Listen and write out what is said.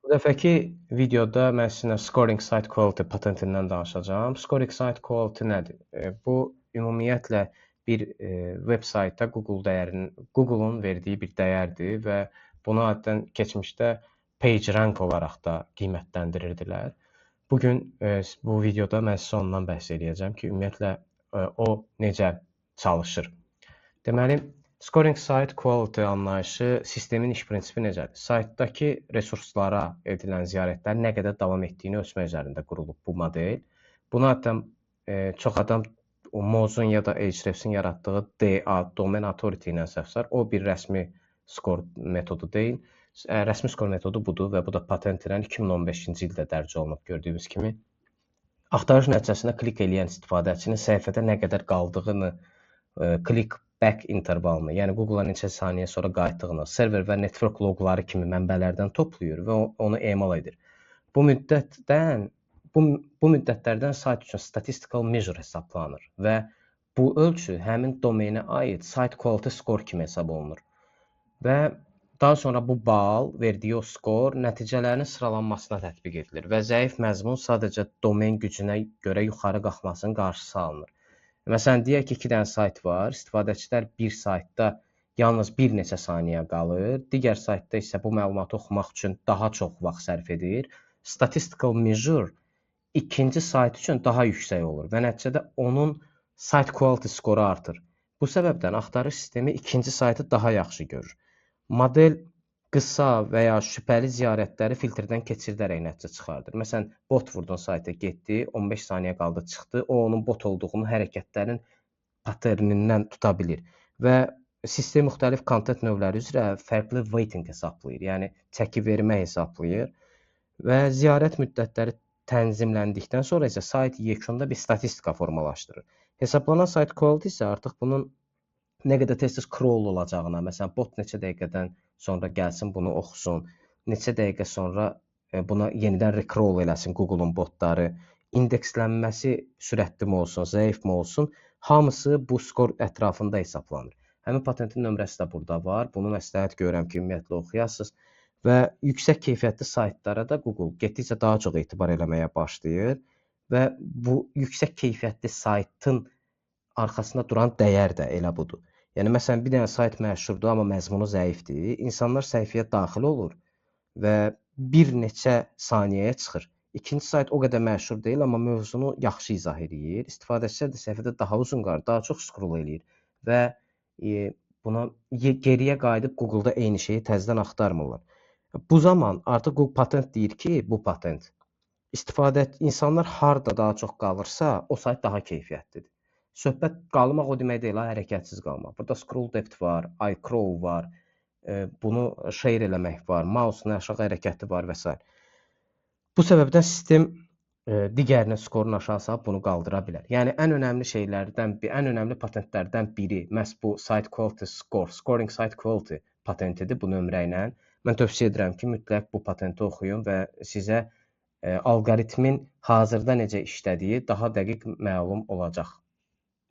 Bu dəfəki videoda mən sizinlə Scoring Site Quality patentindən danışacağam. Scoring Site Quality nədir? Bu ümumiyyətlə bir veb saytda Google-un verdiyi bir dəyərdir və bunu adətən keçmişdə PageRank olaraq da qiymətləndirirdilər. Bugün bu videoda mən sizə ondan bəhs edəcəm ki, ümumiyyətlə o necə çalışır. Deməli, Scoring Site Quality anlayışı sistemin iş prinsipi necədir? Saytdakı resurslara edilən ziyarətlər nə qədər davam etdiyini ölçmək üzərində qurulub bu model. Buna adətən çox adam Mozun ya da Ahrefs-in yaratdığı DA, Domain Authority ilə səhvsar. O bir rəsmi skor metodu deyil. Rəsmi skor metodu budur və bu da patent ilə 2015-ci ildə dərc olunub gördüyünüz kimi. Axtarış nəticəsində klik eləyən istifadəçinin səhifədə nə qədər qaldığını, click back intervalını, yəni Google-a neçə saniyə sonra qayıtdığını, server və network loqları kimi mənbələrdən toplayır və onu emal edir. Bu müddətlərdən sayt üçün statistical measure hesablanır və bu ölçü həmin domenə aid site quality score kimi hesab olunur. Və daha sonra bu bal, verdiyi o skor nəticələrin sıralanmasına tətbiq edilir və zəif məzmun sadəcə domen gücünə görə yuxarı qalxmasının qarşısı alınır. Məsələn, deyək ki, 2 dənə sayt var, istifadəçilər bir saytda yalnız bir neçə saniyə qalır, digər saytda isə bu məlumatı oxumaq üçün daha çox vaxt sərf edir. Statistical measure ikinci sayt üçün daha yüksək olur və nəticədə onun site quality skoru artır. Bu səbəbdən axtarış sistemi ikinci saytı daha yaxşı görür. Model qısa və ya şübhəli ziyarətləri filtrdən keçirdərək nəticə çıxardır. Məsələn, bot vurdun sayta getdi, 15 saniyə qaldı çıxdı. O onun bot olduğunu hərəkətlərin paternindən tuta bilir və sistem müxtəlif kontent növləri üzrə fərqli weighting hesablayır. Yəni çəki vermə hesablayır və ziyarət müddətləri tənzimləndikdən sonra isə sayt yekunda bir statistika formalaşdırır. Hesablanan site quality isə artıq bunun nə qədər tez-tez crawl olacağına, məsələn, bot neçə dəqiqədən sonra gəlsin bunu oxusun, neçə dəqiqə sonra buna yenidən recrawl eləsin Google-un botları, indekslənməsi sürətli mi olsun, zəif mi olsun, hamısı bu skor ətrafında hesablanır. Həmin patentin nömrəsi də burada var. Bunu məsləhət görürəm ki, ümumiyyətlə oxuyasınız və yüksək keyfiyyətli saytlara da Google getdikcə daha çox etibar eləməyə başlayır və bu yüksək keyfiyyətli saytın arxasında duran dəyər də elə budur. Yəni, məsələn, bir dənə sayt məşhurdur, amma məzmunu zəifdir. İnsanlar səhifəyə daxil olur və bir neçə saniyəyə çıxır. İkinci sayt o qədər məşhur deyil, amma mövzunu yaxşı izah edir. İstifadəçilər də səhifədə daha uzun qalır, daha çox scroll eləyir və buna geriyə qayıdıb Google-da eyni şeyi təzədən axtarmırlar. Bu zaman artıq Google patent deyir ki, bu patent insanlar harda daha çox qalırsa, o sayt daha keyfiyyətlidir. Söhbət qalmaq o demək deyil, hərəkətsiz qalmaq. Burada scroll depth var, iCrow var, bunu share eləmək var, mouse-un aşağı hərəkəti var və s. Bu səbəbdən sistem digərinin skorunu aşağı salıb bunu qaldıra bilər. Yəni ən önəmli patentlərdən biri məhz bu site quality score, scoring site quality patentidir bu nömrə ilə. Mən tövsiyə edirəm ki, mütləq bu patenti oxuyun və sizə alqoritmin hazırda necə işlədiyi daha dəqiq məlum olacaq.